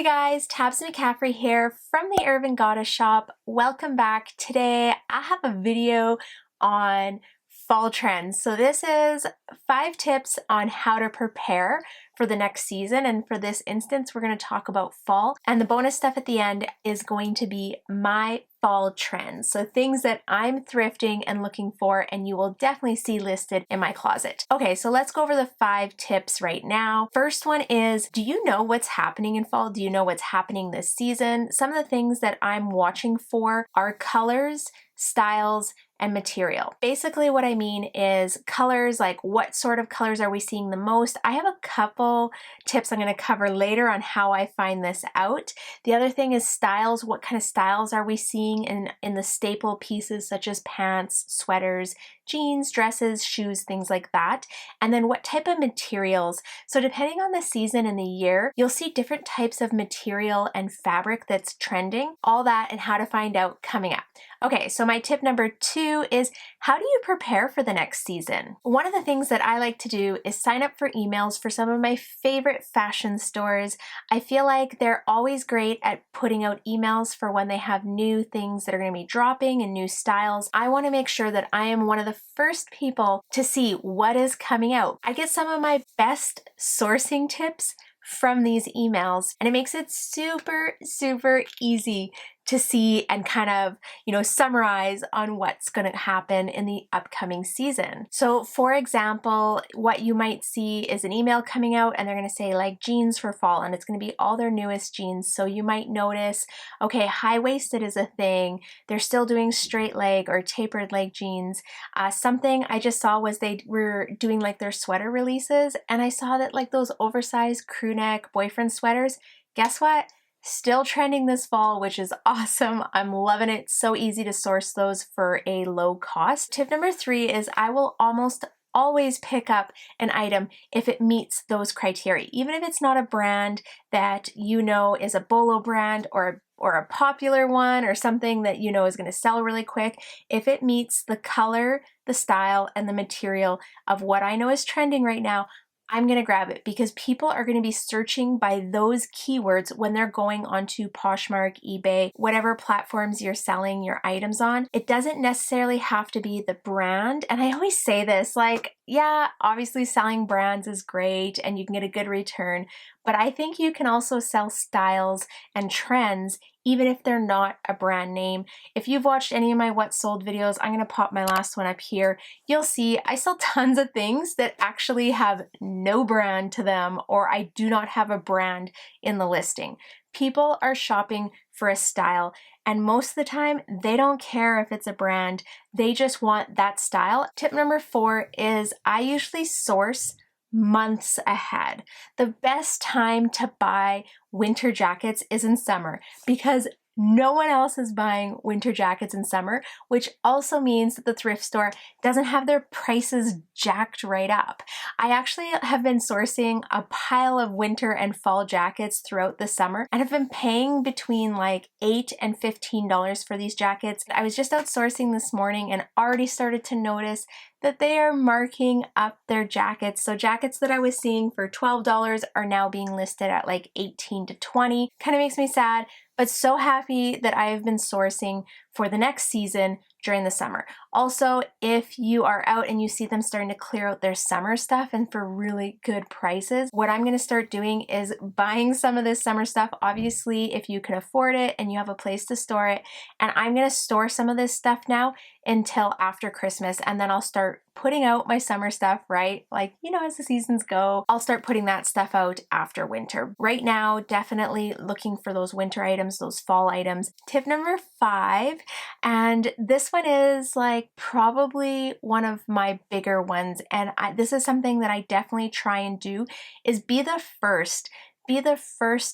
Hey guys, Tabs McCaffrey here from the Urban Goddess shop. Welcome back. Today I have a video on fall trends. So this is 5 tips on how to prepare for the next season, and for this instance we're going to talk about fall, and the bonus stuff at the end is going to be my fall trends. So things that I'm thrifting and looking for and you will definitely see listed in my closet. Okay, so let's go over the 5 tips right now. First one is, do you know what's happening in fall? Do you know what's happening this season? Some of the things that I'm watching for are colors, styles, and material. Basically what I mean is colors, like what sort of colors are we seeing the most? I have a couple tips I'm going to cover later on how I find this out. The other thing is styles. What kind of styles are we seeing in the staple pieces such as pants, sweaters, jeans, dresses, shoes, things like that. And then what type of materials. So depending on the season and the year, you'll see different types of material and fabric that's trending, all that and how to find out coming up. Okay, so my tip number 2 is, how do you prepare for the next season? One of the things that I like to do is sign up for emails for some of my favorite fashion stores. I feel like they're always great at putting out emails for when they have new things that are going to be dropping and new styles. I want to make sure that I am one of the first people to see what is coming out. I get some of my best sourcing tips from these emails, and it makes it super easy to see and kind of, summarize on what's going to happen in the upcoming season. So for example, what you might see is an email coming out and they're going to say like jeans for fall, and it's going to be all their newest jeans. So you might notice, okay, high-waisted is a thing. They're still doing straight leg or tapered leg jeans. Something I just saw was they were doing like their sweater releases, and I saw that like those oversized crew neck boyfriend sweaters, guess what? Still trending this fall, which is awesome. I'm loving it. So easy to source those for a low cost. Tip number 3 is, I will almost always pick up an item if it meets those criteria, even if it's not a brand that you know is a bolo brand or a popular one or something that you know is going to sell really quick. If it meets the color, the style, and the material of what I know is trending right now, I'm going to grab it, because people are going to be searching by those keywords when they're going onto Poshmark, eBay, whatever platforms you're selling your items on. It doesn't necessarily have to be the brand. And I always say this, like, yeah, obviously selling brands is great and you can get a good return, but I think you can also sell styles and trends even if they're not a brand name. If you've watched any of my What Sold videos, I'm going to pop my last one up here. You'll see I sell tons of things that actually have no brand to them, or I do not have a brand in the listing. People are shopping for a style, and most of the time they don't care if it's a brand. They just want that style. Tip number 4 is, I usually source months ahead. The best time to buy winter jackets is in summer, because no one else is buying winter jackets in summer, which also means that the thrift store doesn't have their prices jacked right up. I actually have been sourcing a pile of winter and fall jackets throughout the summer, and have been paying between like $8 and $15 for these jackets. I was just out sourcing this morning and already started to notice that they are marking up their jackets. So jackets that I was seeing for $12 are now being listed at like 18 to 20. Kind of makes me sad, but so happy that I have been sourcing for the next season during the summer. Also, if you are out and you see them starting to clear out their summer stuff and for really good prices, what I'm going to start doing is buying some of this summer stuff, obviously if you can afford it and you have a place to store it, and I'm going to store some of this stuff now until after Christmas, and then I'll start putting out my summer stuff, right? Like, as the seasons go, I'll start putting that stuff out after winter. Right now, definitely looking for those winter items, those fall items. Tip number 5, and this one is like probably one of my bigger ones, and this is something that I definitely try and do, is be the first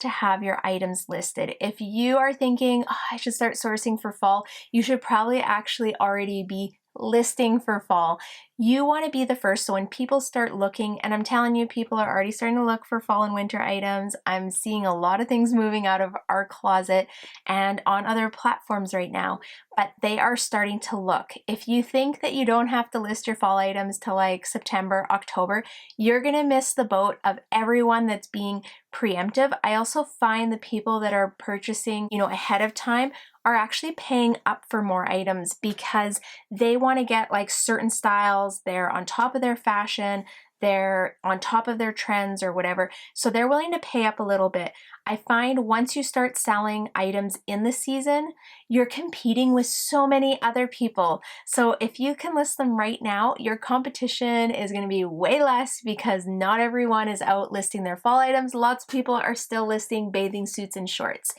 to have your items listed. If you are thinking, oh, I should start sourcing for fall, you should probably actually already be listing for fall. You want to be the first. So when people start looking, and I'm telling you, people are already starting to look for fall and winter items. I'm seeing a lot of things moving out of our closet and on other platforms right now, but they are starting to look. If you think that you don't have to list your fall items till like September, October, you're going to miss the boat of everyone that's being preemptive. I also find the people that are purchasing, ahead of time are actually paying up for more items because they want to get like certain styles. They're on top of their fashion, they're on top of their trends or whatever. So they're willing to pay up a little bit. I find once you start selling items in the season, you're competing with so many other people. So if you can list them right now, your competition is going to be way less because not everyone is out listing their fall items. Lots of people are still listing bathing suits and shorts.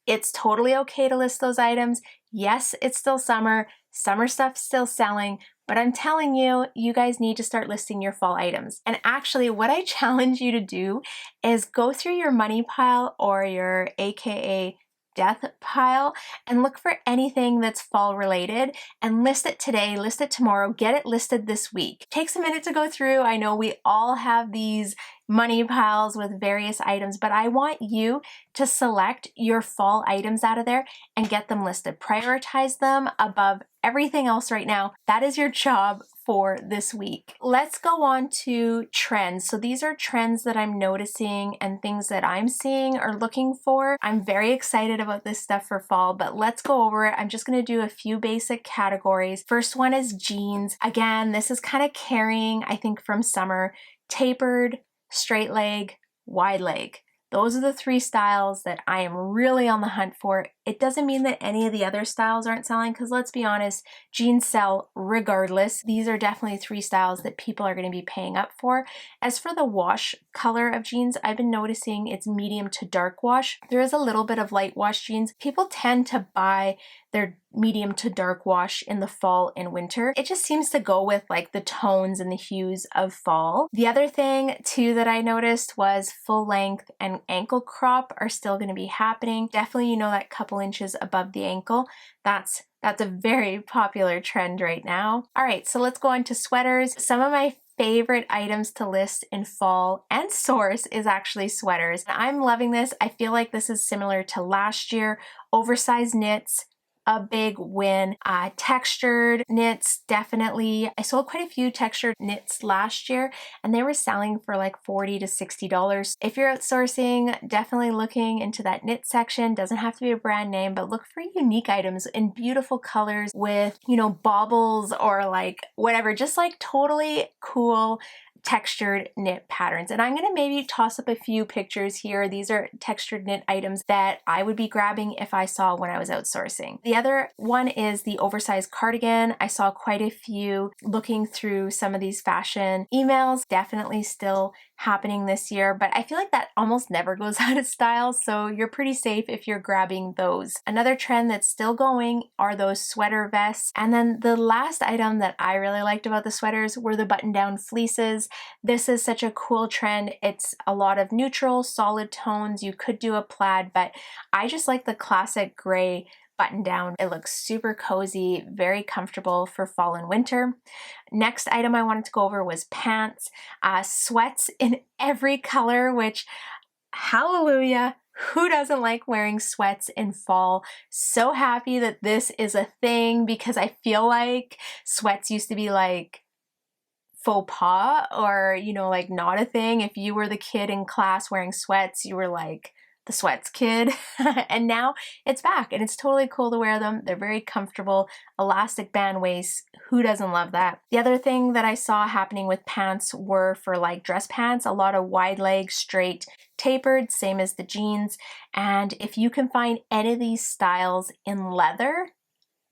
It's totally okay to list those items. Yes, it's still summer. Summer stuff's still selling, but I'm telling you, you guys need to start listing your fall items. And actually, what I challenge you to do is go through your money pile or your AKA death pile and look for anything that's fall related and list it today, list it tomorrow, get it listed this week. It takes a minute to go through. I know we all have these money piles with various items, but I want you to select your fall items out of there and get them listed. Prioritize them above everything else right now. That is your job for this week. Let's go on to trends. So these are trends that I'm noticing and things that I'm seeing or looking for. I'm very excited about this stuff for fall, but let's go over it. I'm just going to do a few basic categories. First one is jeans. Again, this is kind of carrying, I think, from summer. Tapered, straight leg, wide leg. Those are the three styles that I am really on the hunt for. It doesn't mean that any of the other styles aren't selling, because let's be honest, jeans sell regardless. These are definitely three styles that people are going to be paying up for. As for the wash color of jeans, I've been noticing it's medium to dark wash. There is a little bit of light wash jeans. People tend to buy their medium to dark wash in the fall and winter. It just seems to go with like the tones and the hues of fall. The other thing too that I noticed was full length and ankle crop are still going to be happening. Definitely, that couple inches above the ankle. That's a very popular trend right now. All right, so let's go on to sweaters. Some of my favorite items to list in fall and source is actually sweaters. I'm loving this. I feel like this is similar to last year. Oversized knits, a big win. Textured knits, definitely. I sold quite a few textured knits last year and they were selling for like $40 to $60. If you're outsourcing, definitely looking into that knit section. Doesn't have to be a brand name, but look for unique items in beautiful colors with, baubles or like whatever, just like totally cool textured knit patterns. And I'm going to maybe toss up a few pictures here. These are textured knit items that I would be grabbing if I saw when I was outsourcing. The other one is the oversized cardigan. I saw quite a few looking through some of these fashion emails. Definitely still happening this year, but I feel like that almost never goes out of style, so you're pretty safe if you're grabbing those. Another trend that's still going are those sweater vests. And then the last item that I really liked about the sweaters were the button-down fleeces. This is such a cool trend. It's a lot of neutral, solid tones. You could do a plaid, but I just like the classic gray button down. It looks super cozy, very comfortable for fall and winter. Next item I wanted to go over was pants. Sweats in every color, which, hallelujah, who doesn't like wearing sweats in fall? So happy that this is a thing, because I feel like sweats used to be like faux pas or, like not a thing. If you were the kid in class wearing sweats, you were like the sweats kid. And now it's back and it's totally cool to wear them. They're very comfortable, elastic band waist. Who doesn't love that? The other thing that I saw happening with pants were for like dress pants, a lot of wide leg, straight, tapered, same as the jeans. And if you can find any of these styles in leather,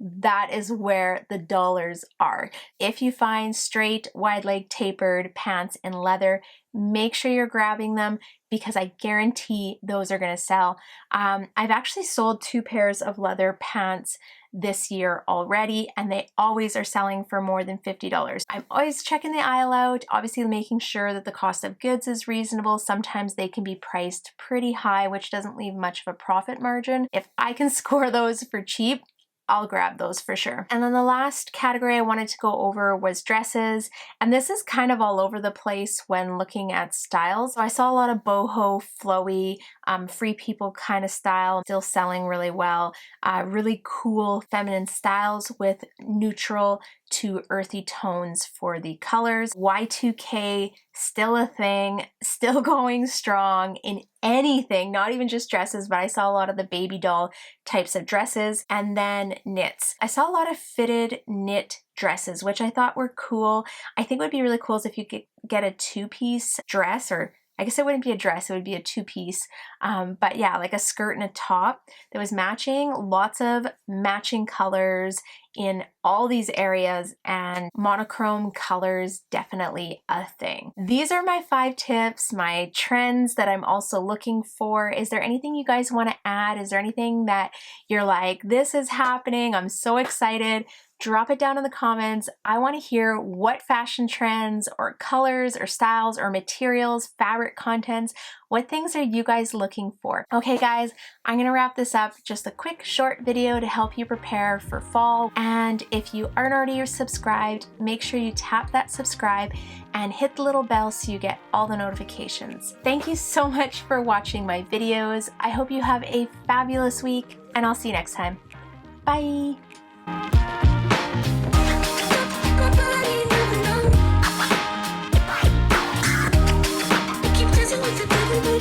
that is where the dollars are. If you find straight, wide leg, tapered pants in leather, make sure you're grabbing them, because I guarantee those are going to sell. I've actually sold 2 pairs of leather pants this year already, and they always are selling for more than $50. I'm always checking the aisle out, obviously making sure that the cost of goods is reasonable. Sometimes they can be priced pretty high, which doesn't leave much of a profit margin. If I can score those for cheap, I'll grab those for sure. And then the last category I wanted to go over was dresses. And this is kind of all over the place when looking at styles. So I saw a lot of boho, flowy, free people kind of style, still selling really well. Really cool feminine styles with neutral to earthy tones for the colors. Y2K, still a thing, still going strong in anything, not even just dresses, but I saw a lot of the baby doll types of dresses. And then knits. I saw a lot of fitted knit dresses, which I thought were cool. I think would be really cool is if you could get a two-piece dress, or I guess it wouldn't be a dress, it would be a two-piece. But yeah, like a skirt and a top that was matching, lots of matching colors in all these areas, and monochrome colors, definitely a thing. These are my 5 tips, my trends that I'm also looking for. Is there anything you guys want to add? Is there anything that you're like, this is happening, I'm so excited? Drop it down in the comments. I want to hear what fashion trends or colors or styles or materials, fabric contents, what things are you guys looking for? Okay guys, I'm going to wrap this up. Just a quick short video to help you prepare for fall. And if you aren't already subscribed, make sure you tap that subscribe and hit the little bell so you get all the notifications. Thank you so much for watching my videos. I hope you have a fabulous week, and I'll see you next time. Bye! Keep dancing with the devil.